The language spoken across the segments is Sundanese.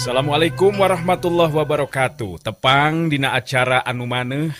Assalamualaikum warahmatullahi wabarakatuh. Tepang dina acara anu maneh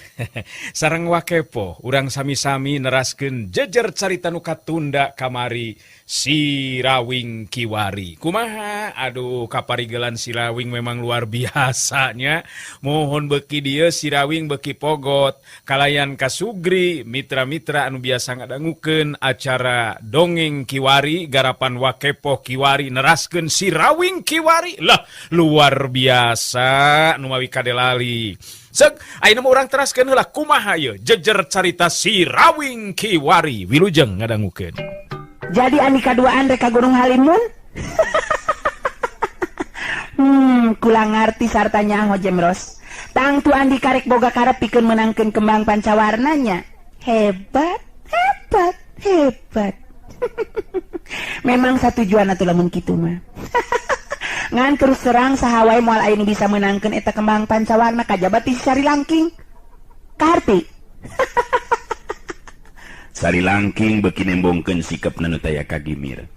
sareng wakepo urang sami-sami neraskeun jejer carita nu katunda kamari si Rawing Kiwari. Kumaha? Aduh, kaparigelan si Rawing memang luar biasanya. Mohon beki dieu si Rawing beki pogot kalayan kasugri mitra-mitra anu biasa ngadangukeun acara dongeng Kiwari garapan wakepo Kiwari neraskeun si Rawing Kiwari. Lah, luar biasa nu mawi kadelali. Sek, ayeuna mah urang teraskeun heula kumaha ieu jejer carita si Rawing Kiwari. Wilujeng ngadangukeun. Jadi Andika duaan rek ka Gunung Halimun? Kula ngarti sarta nyaho Jemros. Tangtu Andika rek boga karep pikeun menangkeun kembang pancawarnanya. Hebat. Memang satujuan atuh lamun kitu mah. Ngan terus terang saha wae moal aya nu bisa menangkeun eta kembang pancawarna kajaba ti Sari Langking. Kaharti. Sari Langking beki nembongkeun sikepna nu taya kagimir.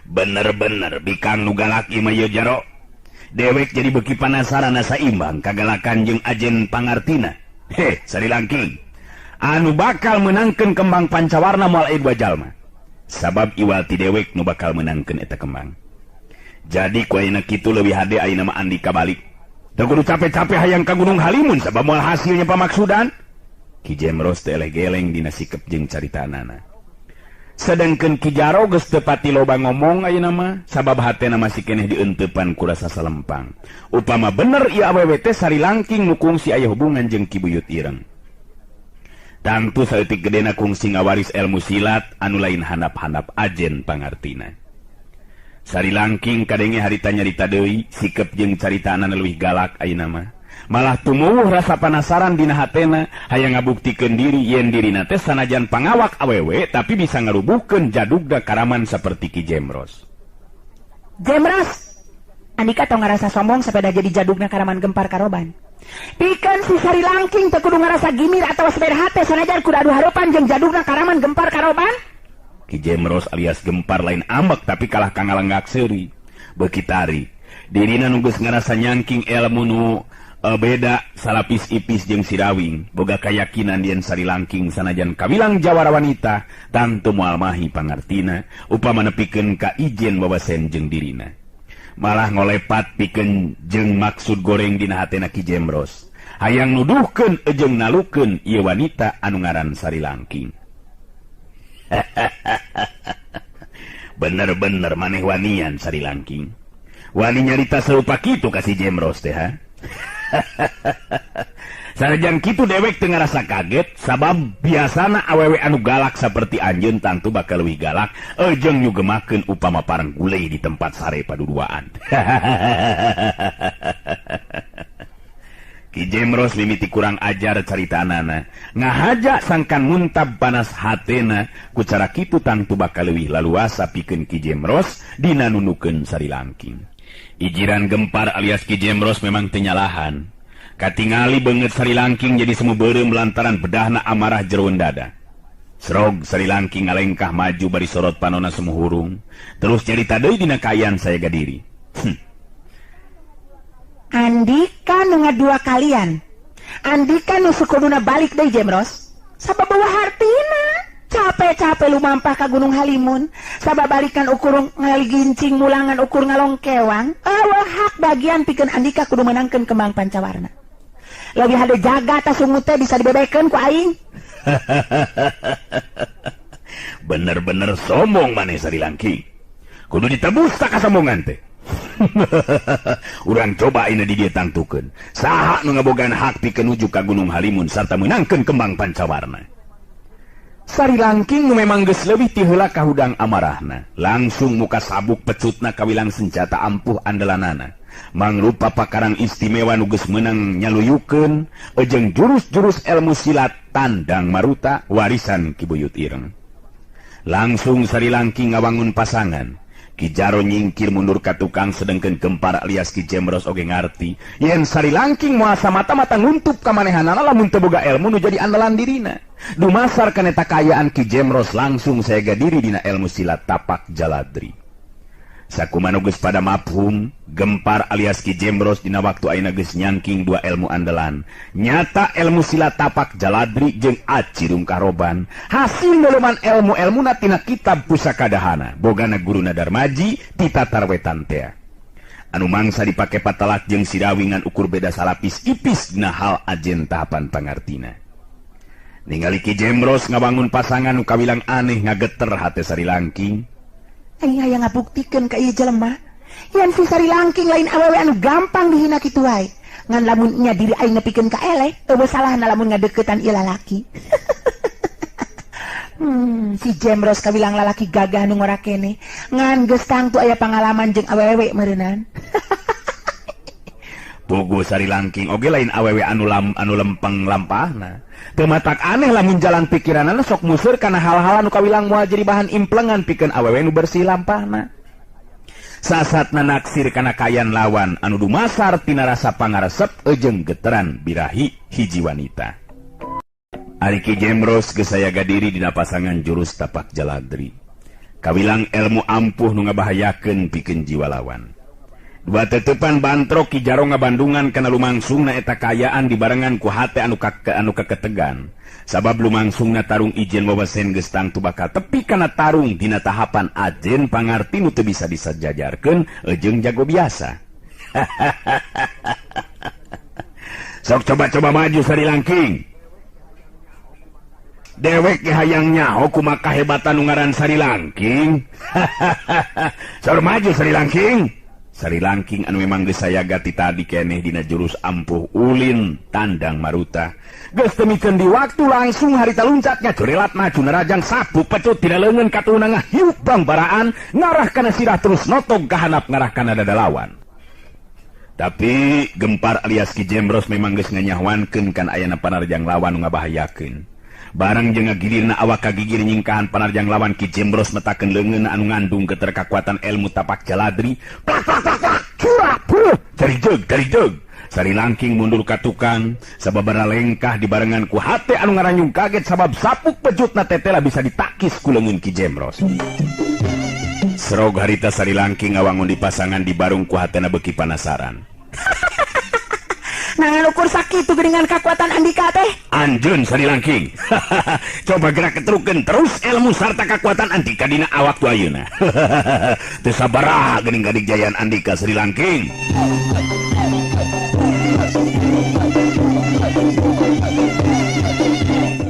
Bener-bener bikang nu galak ieu mah jaro. Dewek jadi beki panasaran asa imbang kagalakan jeung ajen pangartina. Sari Langking, anu bakal menangkeun kembang pancawarna moal aya dua jalma. Sabab iwal ti dewek nu bakal menangkeun eta kembang. Jadi ku ayeuna kitu leuwih hade ayeuna mah Andika balik. Teu kudu capek-capek hayang ka Gunung Halimun sabab moal hasilnya pamaksudan. Ki Jemros teh eleh geleng dina sikep jeung caritanana. Sedengkeun Ki Jaro geus teu pati loba ngomong ayeuna mah sabab hatena masih keneh dieunteupan ku rasa salempang. Upama bener ieu awewe teh Sari Langking nu kungsi aya hubungan jeung Ki Buyut Ireng. Tantu saeutik gedena kungsi ngawaris ilmu silat anu lain handap-handap ajen pangartina. Sari Langking kadenge harita nyarita deui sikep jeung caritana leuwih galak ayeuna mah. Malah tumuwuh rasa penasaran dina hatena hayang ngabuktikeun diri yen dirina teh sanajan pangawak awewe tapi bisa ngarubuhkeun jadugna karaman saperti Ki Jemros. Jemros, Andika tong ngarasa sombong sepeda jadi jadugna karaman gempar karoban. Pikeun si Sari Langking teu kudu ngarasa gimir atawa sepeda hate sanajan kudu adu harupan jeung jadugna karaman gempar karoban. Ki Jemros alias gempar lain ambek tapi kalah kangalenggak seuri. Beuki tari dirina nu geus ngarasa nyangking ilmu nu beda salapis ipis jeung si Rawing boga kayakinan yen Sari Langking sanajan kawilang jawara wanita tantu moal mahi pangartina upama nepikeun ka ijen babasen jeung dirina. Malah ngolepat pikeun jeung maksud goreng dina hatena Ki Jemros hayang nuduhkeun jeung nalukeun ieu wanita anu ngaran Sari Langking. Bener-bener maneh wanian Sari Langking. Wani nyarita sarupa kitu ka si Jemros teh ha. Sanajan kitu dewek teu ngarasa kaget sabab biasana awewe anu galak saperti anjeun tantu bakal leuwih galak jeung nyugemakeun upama parang gulei di tempat sare paduduaan. Ki Jemros mimiti kurang ajar caritanana ngahaja sangkan muntab panas hatena ku cara kitu tantu bakal leuwih laluasa pikeun Ki Jemros dina nunukeun Sari Langking. Ijiran gempar alias Ki Jemros memang tenyalahan. Katingali beungeut Sari Langking jadi semu beureum lantaran bedahna amarah jeroen dada. Srog Sari Langking ngalengkah maju bari sorot panonna semu hurung. Terus cerita deui dina kaayaan saya gadiri. Andika nu ngadua kalian. Andika nu sukuduna balik deui Jemros. Sabab bawa hartina. Capek-capek lumampah ka Gunung Halimun sabab balikan ukur ngaligincing mulangan ukur ngalongkewang eueuh hak bagian pikeun Andika kudu menangkeun kembang pancawarna. Leuwih hade jaga tas sungut teh bisa dibebekeun ku aing. Bener-bener sombong maneh Sari Langking. Kudu ditebus tak kasombongan teh. Urang coba ayeuna di dieu tangtukeun saha nu ngabogaan hak pikeun nuju ka Gunung Halimun sarta menangkeun kembang pancawarna. Sari Langking memang geus leuwih ti heula ka hudang amarahna. Langsung muka sabuk pecutna kawilang senjata ampuh andalanana. Mangrupa pakarang istimewa nu geus meunang nyaluyukeun jeung jurus-jurus ilmu silat tandang maruta warisan Ki Buyut Ireng. Langsung Sari Langking ngawangun pasangan. Ki Jaro nyingkir mundur ka tukang sedengkeun gempar alias Ki Jemros oge ngarti yen Sari Langking moal samata-mata nguntup ka manehanana lamun teu boga ilmu nu jadi andalan dirina. Dumasar kana eta kaayaan Ki Jemros langsung saega diri dina ilmu silat tapak jaladri. Sakumaha geus pada mafhum, Gempar alias Ki Jembros dina waktu ayeuna geus nyangking dua ilmu andalan. Nyata ilmu silat tapak jaladri jeung acirung karoban. Hasil daleman ilmu-ilmuna tina kitab pusaka dahana. Bogana guruna Darmaji ti Tatarwetan teh. Anu mangsa dipake Patalak jeung Sidawingan ukur beda salapis ipis dina hal ajen tahapan pangartina. Ningali Ki Jembros ngabangun pasangan nu kawilang aneh ngageter hate Sari Langking. Aing hayang ngabuktikeun ka ieu jelema, yen si Sari Langking lain awewe anu gampang dihina kitu wae. Ngan lamun nya diri aing nepikeun ka eleh, eueuh salahna lamun ngadeuketan ieu lalaki. Si Jembros kawilang lalaki gagah nu ngora kene, ngan geus tangtu aya pangalaman jeung awewe meureunnan. Pugu Sari Langking oge lain awewe anu lempeng lampahna. Teu matak aneh lamun jalan pikiranana sok museur kana hal-hal anu kawilang moal jadi bahan implengan pikeun awewe nu bersih lampahna. Sasatna naksir kana kayan lawan anu dumasar tina rasa pangaresep jeung geteran birahi hiji wanita. Ari Ki Jembros geus aya gadiri dina pasangan jurus tapak jaladri. Kawilang ilmu ampuh nu ngabahayakeun pikeun jiwa lawan. Dua tetepan bantrok Ki Jaro ngabandungan kana lumangsungna eta kayaan dibarengan ku hate anu kaketegan. Sabab lumangsungna tarung ijen wawesen geus tangtu bakal tepi kana tarung dina tahapan ajen pangarti nu teu bisa disajajarkeun jeung jago biasa. Sok coba-coba maju Sari Langking. Dewek ge hayang nyaho kumaha kahebatan nu ngaran Sari Langking. Sok maju Sari Langking. Sari Langking anu memang geus sayaga ti tadi keneh dina jurus ampuh ulin tandang maruta. Geus temikeun di waktu langsung harita luncatnya corelat maju narajang sabuk pecut tina leungeun katuna ngahiup bangbaraan ngarah kana sirah terus notog kahanap ngarah kana dada lawan. Tapi Gempar alias Ki Jembros memang geus nganyahwankeun kan ayana panarjang lawan nu ngabahayakeun. Barang jeung ngagilirna awak kagigir nyingkahan panarjang lawan Ki Jembros metakeun leungeun anu ngandung keterkakuatan ilmu tapak jaladri. Plak plak plak plak. Curah puh. Dari deug. Sari Langking mundur ka tukang, sababaraha lengkah dibarengan ku hate anu ngaranyung kaget sabab sapuk pejutna tetela bisa ditakis ku leungeun Ki Jembros. Serog harita Sari Langking ngawangun di pasangan di barung ku hatena beuki panasaran. Nangan ukur sakitu geuningan kakuatan Andika teh. Anjeun Sari Langking. Coba gerak keterukeun terus ilmu sarta kakuatan Andika dina awak tu ayeuna. Teu sabaraha geuning kadigjayan Andika Sari Langking.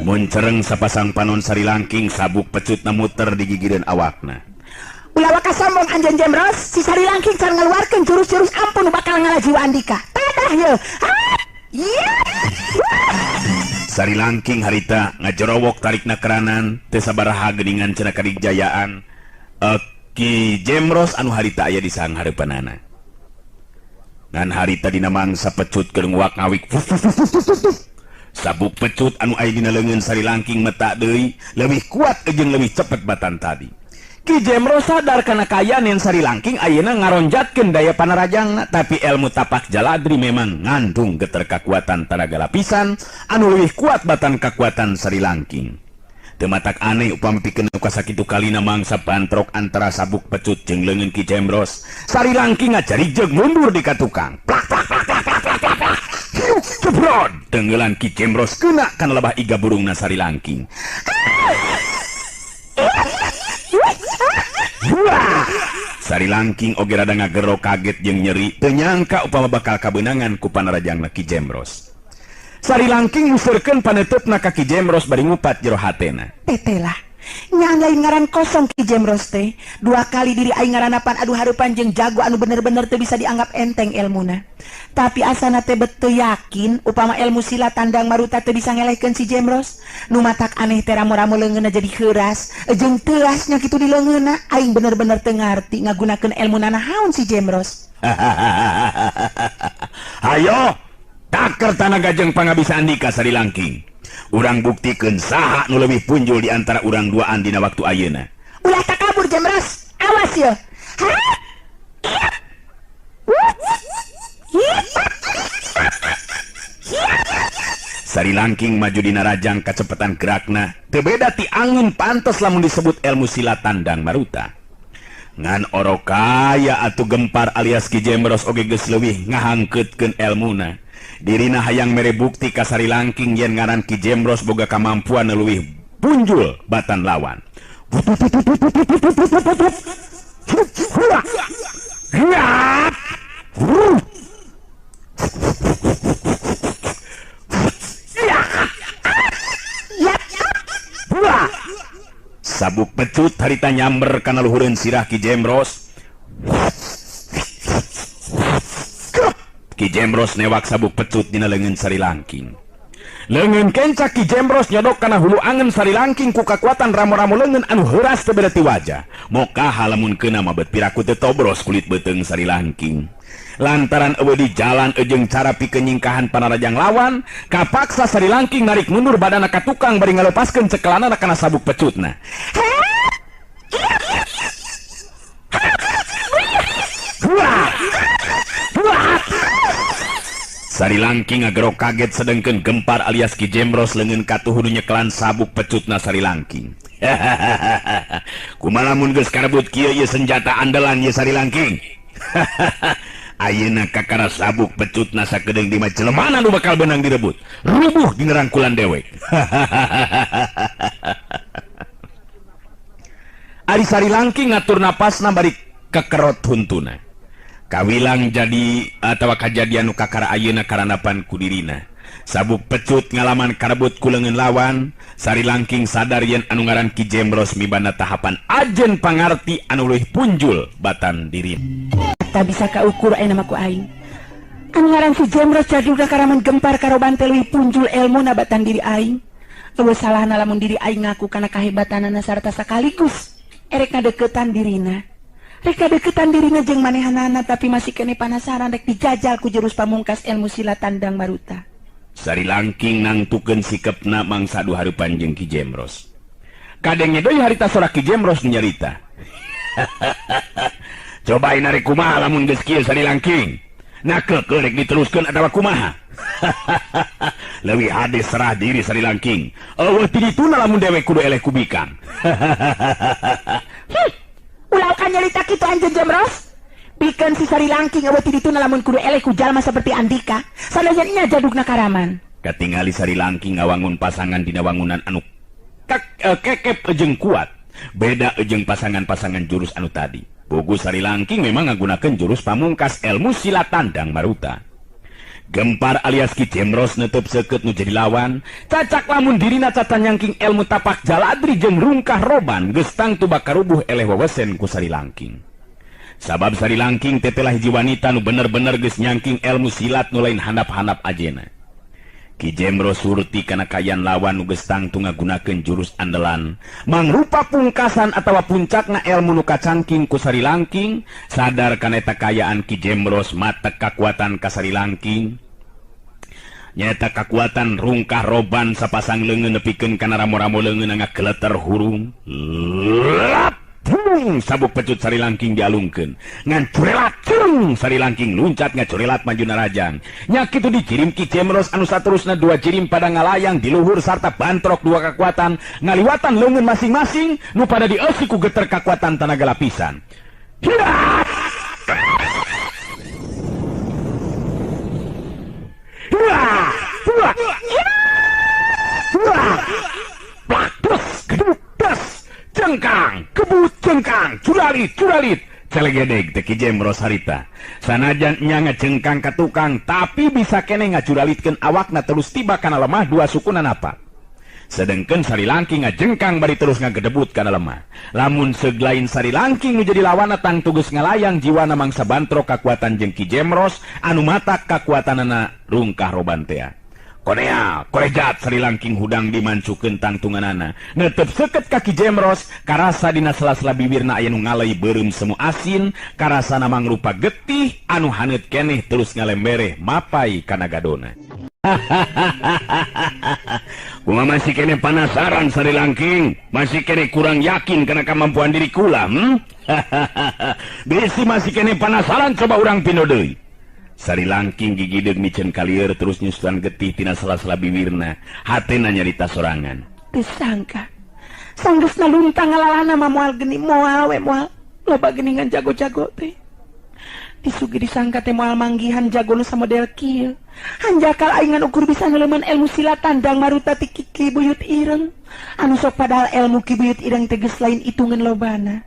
Mun cereng sapasang panon Sari Langking sabuk pecutna muter di gigireun awakna. Ulah waka sombong anjeun Jembros, si Sari Langking can ngaluarkeun jurus-jurus ampun bakal ngalajiwa Andika. Tadah ye. Sari Langking harita ngajerowok tarikna keranan teu sabaraha geuningan cenah kadigjayaan Ki Jembros anu harita aya di sareng hareupeunana. Ngan harita dina mangsa pecut keur nguak ngawik. Sabuk pecut anu aya dina leungeun Sari Langking meta deui leuwih kuat jeung leuwih cepet batan tadi. Ki Jembros sadar kana kayaneun Sari Langking ayeuna ngaronjatkeun daya panarajangna, tapi ilmu tapak jaladri memang ngandung keterkakuatan tenaga lapisan anu leuwih kuat batan kakuatan Sari Langking. Teu matak aneh upami pikeun ka sakitu kalina mangsa bantrok antara sabuk pecut jeung leungeun Ki Jembros. Sari Langking ngajarijeg mundur di katukang. Plak plak plak plak plak plak plak. Cebrod tenggelan Ki Jembros kena kana lebah iga burungna Sari Langking. Wah! Sari Langking oge rada ngagero kaget jeung nyeri teu nyangka upama bakal kabeunangan ku panarajangna Ki Jembros. Sari Langking ngusurkeun paneutupna ka Ki Jembros bari ngupat jero hatena. Tetelah, nya lain ngaran kosong Ki Jembros teh. Dua kali diri aing ngaranapan adu hareupan jeung jago anu bener-bener teu bisa dianggap enteng ilmuna. Tapi asana teh teu yakin upama ilmu silat tandang maruta teu bisa ngelehkeun si Jembros. Nu matak aneh teh ramu-ramu leungeunna jadi heuras, jeung teasnya kitu di leungeunna aing bener-bener teu ngarti ngagunakeun ilmuna nahaun si Jembros. Hayo, taker tanaga jeung pangabisa Andika Sari Langking. Urang buktikeun saha nu leuwih punjul di antara urang duaan dina waktu ayeuna. Ulah takabur Jembros, awas ye. Sari Langking maju dina rajang kacepetan gerakna teu beda ti angin pantes lamun disebut ilmu silat tandang maruta. ngan oro kaya atuh Gempar alias Ki Jembros oge geus leuwih ngahangkeutkeun elmuna. Dirina hayang mere bukti ka Sari Langking yen ngaran Ki Jembros boga kamampuan leuwih punjul batan lawan. Sabuk pecut harita nyamber kana luhureun sirah Ki Jembros. Ki Jembros newak sabuk pecut dina leungeun Sari Langking. Leungeun kenca Ki Jembros nyodok kana hulu angeun Sari Langking ku kakuatan ramo-ramo leungeun anu heuras teu beda ti wajah. Moka halamunkeun mah bet piraku teu tobros kulit beuteung Sari Langking. Lantaran eueuh di jalan jeung cara pikeun nyingkahan panarajang lawan, kapaksa Sari Langking narik mundur badanna ka tukang bari ngalepaskeun cekelanana kana sabuk pecutna. Sari Langking ngagerok kaget sedengkeun Gempar alias Ki Jembros leungeun katuhun nyekelan sabuk pecutna Sari Langking. Kumaha mun geus karebut kieu ieu senjata andalan ieu Sari Langking. Ayeuna kakara sabuk pecutna sakedeung di mah celemana nu bakal beunang direbut. Rubuh dina rangkulan dewek. Ari Sari Langking ngatur napasna bari kekerot huntuna. Kawilang jadi atawa kajadian nu kakara ayeuna karanapan ku dirina. Sabuk pecut ngalaman karebut ku leungeun lawan, Sari Langking sadar yen anu ngaran Ki Jembros mibana tahapan ajen pangarti anu leuwih punjul batan dirina. Tak bisa kaukur ayeuna mah ku aing. Anu ngaran si Jembros jadulna karaman Gempar karoban teh leuwih punjul elmuna batan diri aing. Eueuh salahna lamun diri aing ngaku kana kahebatanana sarta sakaligus erek ngadeuketan dirina. Rek ngadeuketan dirina jeung manehanana tapi masih kene panasaran rek dijajal ku jurus pamungkas ilmu silat tandang maruta. Sari Langking nangtukeun sikepna mangsa duhareupan jeung Ki Jembros. Kadenge deui harita sora Ki Jembros nu nyarita. Cobain ari kumaha lamun geus kieu Sari Langking. Nakeukeun rek diteruskeun atawa kumaha? Leuwih hade serah diri Sari Langking. Eueuh ti dituna lamun dewek kudu eleh kubikang. Ulah ka nyarita kitu anjeun Jembros. Pikeun si Sari Langking eueuh ti dituna lamun kudu eleh ku jalma saperti Andika. Sanajan nya jadugna karaman. Katingali Sari Langking ngawangun pasangan dina wangunan anu kekep jeung kuat. Beda jeung pasangan-pasangan jurus anu tadi. Bogu Sari Langking memang ngagunakeun jurus pamungkas ilmu silat tandang maruta. Gempar alias Ki Jembros neuteub seukeut nu jadi lawan, cacak lamun dirina cacan nyangking ilmu tapak jaladri jeung rungkah roban geus tangtu bakal rubuh eleh wewesen ku Sari Langking. Sabab Sari Langking teh telah hiji wanita nu bener-bener geus nyangking ilmu silat nu lain handap-handap ajena. Ki Jembros surti kana kayan lawan nu geus tangtu ngagunakeun jurus andalan mangrupa pungkasan atawa puncakna ilmu nu kacangking ku Sari Langking. Sadar kana eta kayaan Ki Jembros matek kakuatan ka Sari Langking. Nyaeta kakuatan rungkah roban sapasang leungeun nepikeun kana ramo-ramo leungeun ngageleter hurung. Sabuk pecut Sari Langking dialungkeun ngan curelat cereng Sari Langking luncat ngacurelat maju narajang. Nya kitu dikirim Ki Jembros anu saterusna dua cirim pada ngalayang di luhur sarta bantrok dua kekuatan ngaliwatan leungeun masing-masing nu pada dieusi ku geter kakuatan tanaga lapisan. Cengkang, kebut cengkang, curalit, celegedeg teh Ki Jembros harita. Sanajan nya ngacengkang ka tukang, tapi bisa kene ngacuralitkeun awakna terus tiba kana lemah dua sukuna napa. Sedengkeun Sari Langking ngajengkang bari terus ngagedebut kana lemah. Lamun seglain Sari Langking nu jadi lawanna tang tugas ngalayang jiwana mangsa bantrok kakuatan jeung Ki Jembros anu matak kakuatanana rungkah roban teh. Konea, korejat Sari Langking hudang dimancukeun tangtunganana. Neuteub seukeut ka Ki Jembros, karasa dina sela-sela bibirna aya nu ngalei beureum semu asin, karasana mangrupa getih anu haneut keneh terus ngalembere mapai kana gadona. Kumaha masih kene penasaran Sari Langking? Masih kene kurang yakin kana kemampuan diri kula, Bisi masih kene penasaran coba urang pino deui. Sari Langking gigideg micen kalieur terus nyusuan getih tina sela-sela bibirna. Hatena nyarita sorangan. Disangka sanggeusna luntang ngalalana mah moal geni moal we moal. loba geningan jago-jago teh. Disugi disangka teh moal manggihan jago nu samodel kieu. Hanjakal aing ukur bisa ngeleuman ilmu silat tandang maruta ti Ki Buyut Ireng. Anu sok padahal ilmu Ki Buyut Ireng teh geus lain itungan lobana.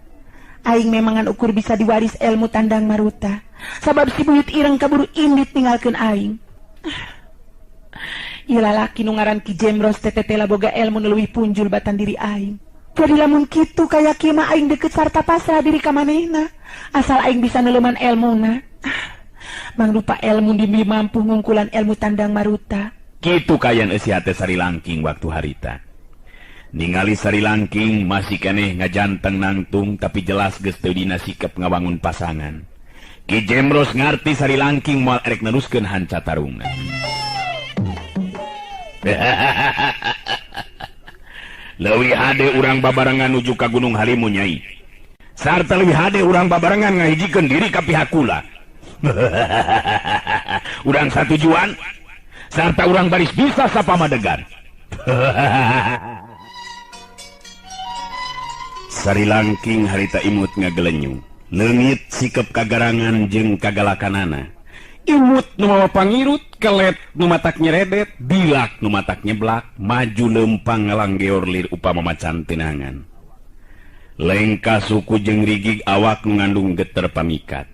Aing memangan ukur bisa diwaris ilmu tandang maruta. Sabab si Buyut Ireng kaburu indit tinggalkeun aing. Ieu lalaki nu ngaran Ki Jemros teh boga ilmu nu leuwih punjul batan diri aing. Jadi lamun kitu kaya kieu mah aing deukeut sarta pasrah diri ka manehna. Asal aing bisa neleuman ilmuna. Mangrupa ilmu dimbi mampu ngungkulan ilmu tandang maruta. Kitu kayan eusi hate Sari Langking waktu harita. Ningali Sari Langking masih keneh ngajanteng nangtung tapi jelas geus teu dina sikep ngawangun pasangan. Ki Jemros ngarti Sari Langking moal erek neruskeun hanca tarungna. Leuwih hade urang babarengan nuju ka Gunung Halimun Nyai. Sarta leuwih hade urang babarengan ngahijikeun diri ka pihak kula. Urang satujuan sarta urang baris bisa sapamadegan. Sari Langking harita imut ngagelenyu. Leungit sikep kagarangan jeung kagalakanana. Imut nu mawa pangirut, kelet nu matak nyeredet, bilak nu matak nyeblak, maju lempang ngalanggeor lir upama macan tenangan. Lengka suku jeung rigig awak nu ngandung geter pamikat.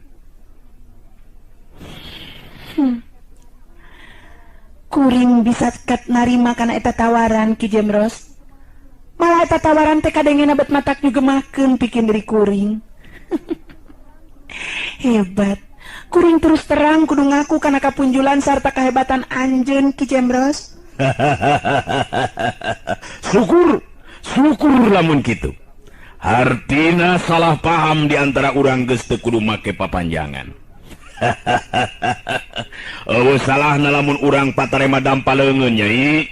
Kuring bisa kat narima kana eta tawaran Ki Jemros. Malah eta tawaran teh kadengena bet matak nyugemakeun pikeun diri kuring. Hebat. Kuring terus terang kudu ngaku kana kapunjulan sarta kehebatan anjeun Ki Jemros. Syukur lamun kitu. Hartina salah paham di antara urang geus teu kudu make papanjangan. Eueuh salahna lamun urang patarema dampaleungeun Nyai.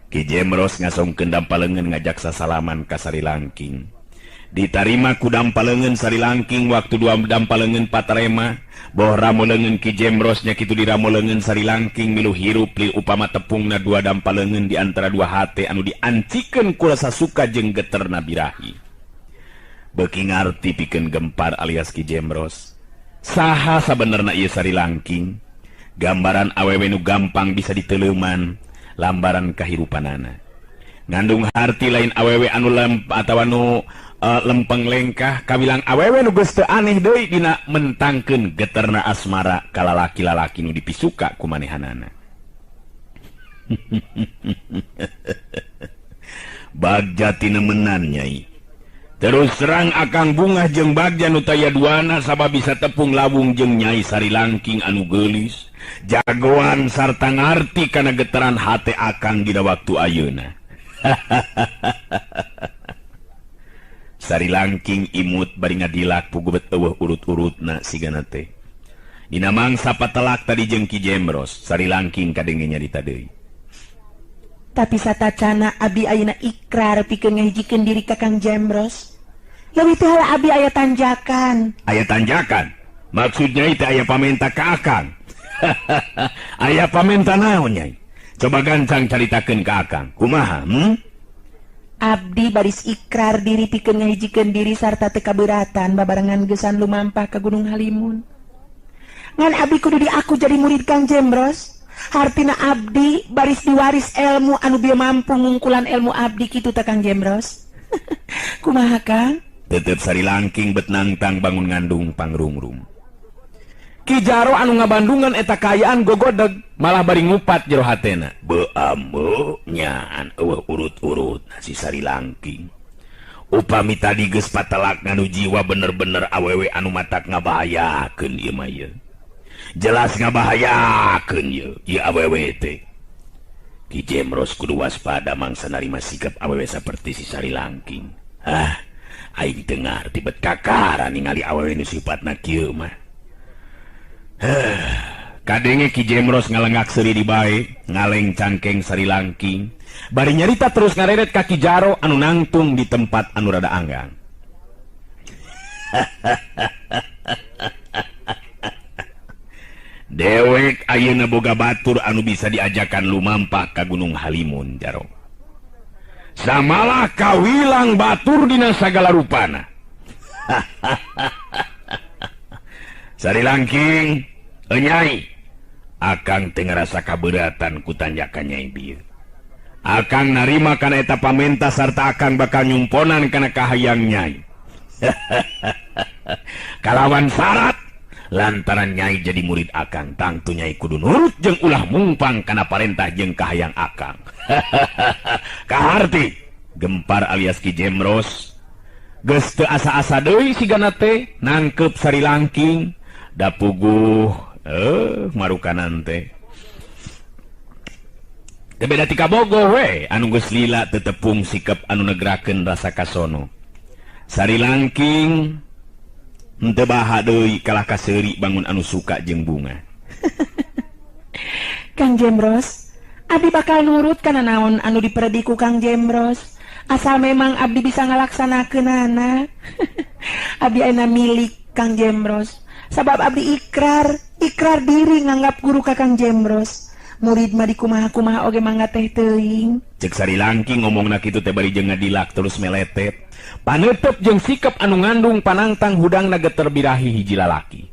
Ki Jemros ngasongkeun dampaleungeun ngajak sasalaman ka Sari Langking. Ditarima ku dampaleungeun Sari Langking waktu dua dampaleungeun patarema boh ramoleungeun Ki Jemros nya kitu diramoleungeun Sari Langking milu hirup li upama tepungna dua dampaleungeun di antara dua hate anu diancikeun ku rasa suka jeung geterna birahi. Beuki ngarti pikeun gempar alias Ki Jemros. Saha sabenerna ieu Sari Langking? Gambaran awewe nu gampang bisa diteleuman lambaran kahirupanana. Ngandung harti lain awewe anu atawa nu lempeng lengkah kabilang awewe nu geus teu aneh deui dina mentangkeun geterna asmara ka lalaki-lalaki nu dipisuka ku manehanana. Bagja tinemenan Nyai. Terus serang akang Bungah jeung Bagja nu taya duana sabab bisa tepung lawung jeung Nyai Sari Langking anu geulis, jagoan sarta ngarti kana geteran hate akang dina waktu ayeuna. Sari Langking imut bari ngadilak pugubet eueuh urut-urutna sigana teh. Dina mangsa patelak tadi jeung Ki Jemros, Sari Langking kadenge nyarita deui. Tapi satacana abi ayeuna ikrar pikeun ngahijikeun diri ka Kang Jemros. Leuwih teh heula abi aya tanjakan. Aya tanjakan? Maksudnya itu aya pamenta ka akang. Aya pamenta naon Nyai? Coba gancang caritakeun ka akang. Kumaha? Abdi baris ikrar diri pikeun ngahijikeun diri sarta teu kabeuratan babarengan geusan lumampah ka Gunung Halimun. Ngan abdi kudu diaku jadi murid Kang Jemros. Hartina abdi baris diwaris ilmu anu bieu mampu ngungkulan ilmu abdi kitu teh Kang Jemros. Kumaha Kang? Tetep Sari Langking bet nangtang bangun ngandung pangrungrum. Ki Jaro anu ngabandungan eta kayaan gogodeg malah bari ngupat jero hatena. Beambo nyaan eueuh urut-urut si Sari Langking. Upami tadi geus patelak nganu jiwa bener-bener awewe anu matak ngabahayakeun ieu mah ieu. Jelas ngabahayakeun ieu awewe teh. Ki Jemros kudu waspada mangsa narima sikap awewe saperti si Sari Langking. Aing teu ngarti bet kakara ningali awewe nu sipatna kieu mah. Kadenge Ki Jemros ngalengak seuri di bae, ngaleng cangkeng Sari Langking. Bari nyarita terus ngareret ka Ki Jaro anu nangtung di tempat anu rada anggang. Dewek ayeuna boga batur anu bisa diajakan lumampah ka Gunung Halimun Jaro. samalah kawilang batur dina sagala rupana. Sari Langking, Nyai, akang teu ngarasa kabeuratan ku tanjakan Nyai bieu. Akang narima kana eta pamenta sarta akang bakal nyumponan kana kahayang Nyai. Kalawan syarat lantaran Nyai jadi murid akang, tangtu Nyai kudu nurut jeung ulah mungpang kana parentah jeung kahayang akang. Kaharti Gempar alias Ki Jemros geus teu asa-asa deui sigana teh nangkep Sari Langking da puguh marukanan teh. Teu beda ti kabogoh we anu geus lila teu tepung sikep anu negrakeun rasa kasono. Sari Langking henteu baha deui kalah ka seuri bangun anu suka jeung bunga. Kang Jemros, abdi bakal nurut kana naon anu diperedi ku Kang Jemros. Asal memang abdi bisa ngalaksanakeunana. Abdi ayeuna milik Kang Jemros. Sabab abdi ikrar diri nganggap guru ka Kang Jemros. Murid mah dikumaha-kumaha oge mangga teh teuing. Cek Sari Langking ngomongna kitu teh bari jeung ngadilak terus meletet. Paneuteup jeung sikep anu ngandung panangtang hudangna geter birahi hiji lalaki.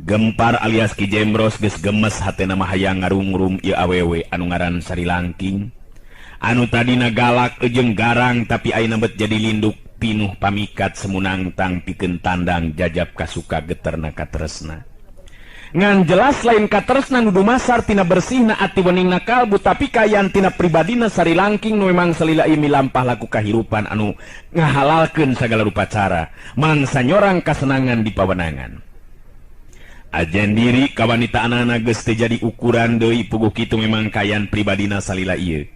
Gempar alias Ki Jemros geus gemes hatena mah hayang ngarungrum ieu awewe anu ngaran Sari Langking. Anu tadina galak jeung garang tapi ayeuna bet jadi linduk pinuh pamikat semunang tang pikeun tandang jajab kasuka geterna katresna. Ngan jelas lain katresna nu dumasar tina bersihna ati weningna kalbu tapi kayan tina pribadina Sari Langking nu memang salila ieu milampah laku kahirupan anu ngahalalkeun sagala rupa cara mangsa nyorang kasenangan di pawenangan. Ajen diri kawanitaan geus teu jadi ukuran deui puguh kitu memang kayan pribadina salila ieu.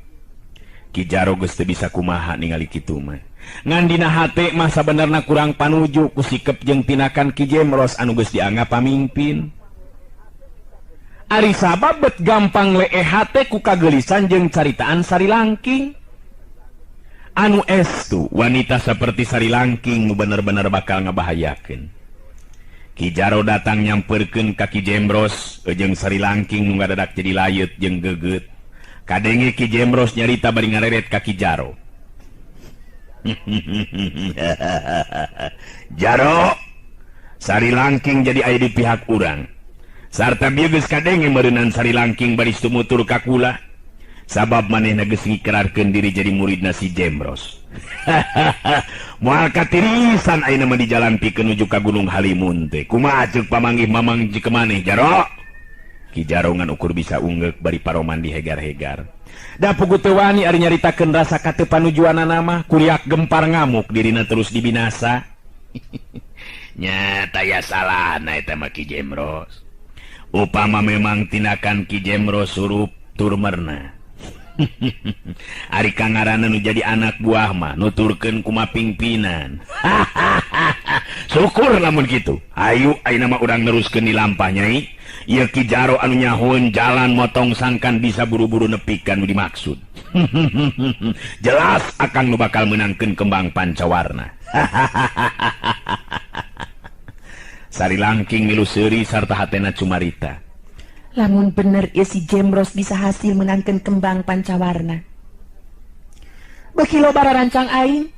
Ki Jaro geus teu bisa kumaha ningali kitu mah. Ngan dina hate mah sabenerna kurang panuju ku sikep jeung tinakan Ki Jemros anu geus dianggap pamimpin. Ari sabab bet gampang lee hate ku kagelisan jeung caritaan Sari Langking. Anu estu wanita seperti Sari Langking nu bener-bener bakal ngabahayakeun. Ki Jaro datang nyamperkeun ka Ki Jemros jeung Sari Langking nu ngadadak jadi layut jeung geget. Kadenge Ki Jemros nyarita bari ngareret ka Ki Jaro. Jaro, Sari Langking jadi aya di pihak urang. Sarta bieu geus kadenge meureunan Sari Langking bari tumutur ka kula. Sabab manehna geus ngikrarkeun diri jadi muridna si Jemros. Moal katirisan ayeuna mah di jalan pikeun nuju ka Gunung Halimun teh. Kumaha ceuk pamanggih mamang jikeun maneh Jaro? Ki Jaro ngan ukur bisa ungeuk bari paroman dihegar-hegar. Da puguh teu wani ari nyaritakeun rasa kateu panujuanna mah kuriak Gempar ngamuk dirina terus dibinasa. Nya taya salahna eta mah Ki Jemros. Upama memang tindakan Ki Jemros surup turmerna. Ari kangarana nu jadi anak buah mah nuturkeun kumaha pingpinan. Syukur lamun kitu. Ayo ayeuna mah urang neruskeun di lampah Nyai. Ieu Ki Jaro anu nyahoeun jalan motong sangkan bisa buru-buru nepi ka nu dimaksud. Jelas akang nu bakal meunangkeun kembang pancawarna. Sari Langking milu seuri sarta hatena cumarita. Lamun bener ieu si Jemros bisa hasil menangkeun kembang pancawarna. Beuki loba rarancang aing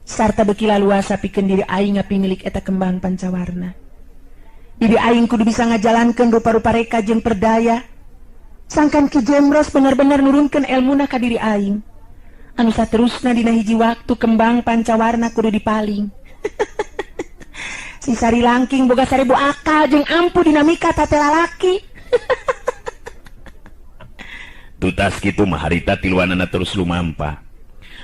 sarta beuki laluasa pikeun diri aing ngapimilik eta kembang pancawarna. Diri aing kudu bisa ngajalankeun rupa-rupa reka jeung perdaya. Sangkan Ki Jemros bener-bener nurunkeun elmuna ka diri aing. Anu saterusna dina hiji waktu kembang pancawarna kudu dipaling. Si Sari Langking boga 1000 akal jeung ampuh dinamika tate lalaki. Tutas kitu mah harita tiluanana terus lumampah.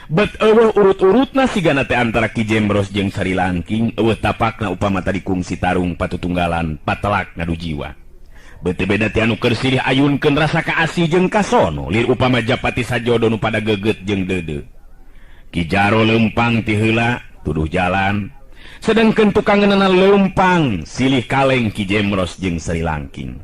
Bet eueuh urut-urutna sigana teh antara Ki Jemros jeung Sari Langking eueuh tapakna upama tadi kungsi tarung patutunggalan patelak ngadu jiwa. Beuteung beda ti anu keur silih ayunkeun rasa kaasih jeung kasono lir upama japati sajodo nu pada geget jeung deudeu. Ki Jaro leumpang ti heula tuduh jalan. Sedangkan tukangeunana leumpang silih kaleng Ki Jemros jeung Sari Langking.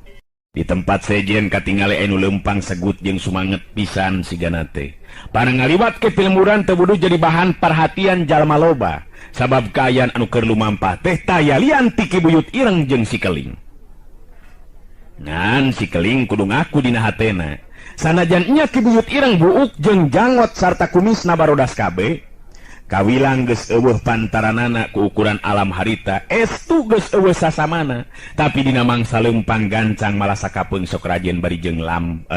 Di tempat sejen katingali anu leumpang segut jeung sumanget pisan sigana teh. Parang ngaliwat ke pilmuran teu budu jadi bahan perhatian jalma loba. Sabab kaayaan anu keur lumampah teh taya lian ti Ki Buyut Ireng jeung si Keling. Ngan si Keling kudu ngaku dina hatena. Sanajan nya Ki Buyut Ireng buuk jeung janggot sarta kumisna barodas kabeh, kawilang geus eueuh pantaranana ku ukuran alam harita, estu geus eueuh sasamana, tapi dina mangsa leumpang gancang malah sakapeung sok rajen bari jeung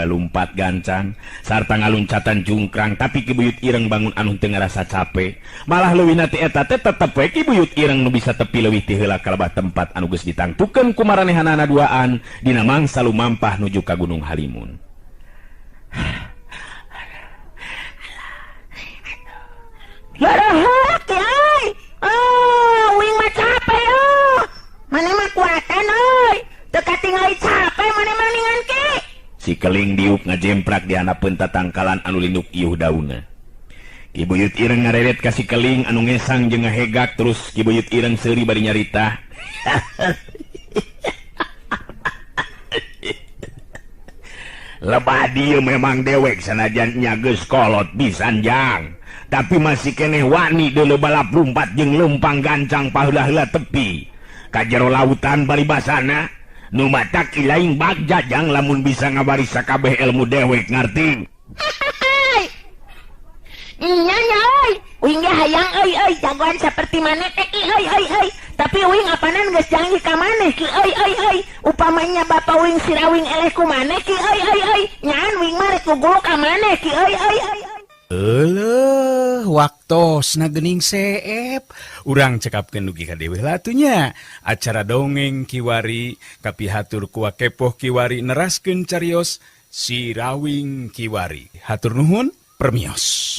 lumpat gancang sarta ngaluncatan jungkrang, tapi Ki Buyut Ireng bangun anu teu ngarasa capek, malah leuwihna ti eta teh tetep we Ki Buyut Ireng nu bisa tepi leuwih ti heula kalebah tempat anu geus ditangtukeun ku maranehanana duaan dina mangsa lumampah nuju ka Gunung Halimun. Yaraha ki ay. Uing mah capek Mane mah kuatan teu katingali capek mane mah ningan ki. Si Keling diuk ngajemprak di hanapeun tatangkalan anu linduk ieuh daunna. Ki Buyut Ireng ngareret ka si Keling anu ngesang jeung ngahegak, terus Ki Buyut Ireng seuri bari nyarita. Lebah dieu memang dewek sanajan nya geus kolot pisan jang, tapi masih keneh wani deuleu balap lumpat jeung leumpang gancang paheula-heula tepi ka jero lautan paribasana. Nu matak ilaing bagja jang lamun bisa ngabaris sakabeh ilmu dewek, ngarti? Nya euy, uing ge hayang euy jagoan saperti maneh teh ki euy. Tapi uing apanan geus janji ka maneh ki euy. Upamanya bapa uing sirawing eleh ku maneh ki euy. Nyaan uing mah rek gugulu ka maneh ki euy. Waktosna geuning seep. Urang cekapkeun dugi ka dewe latunya. Acara dongeng Kiwari kapihatur ku Wakepoh Kiwari neraskeun carios Si Rawing Kiwari. Hatur nuhun, permios.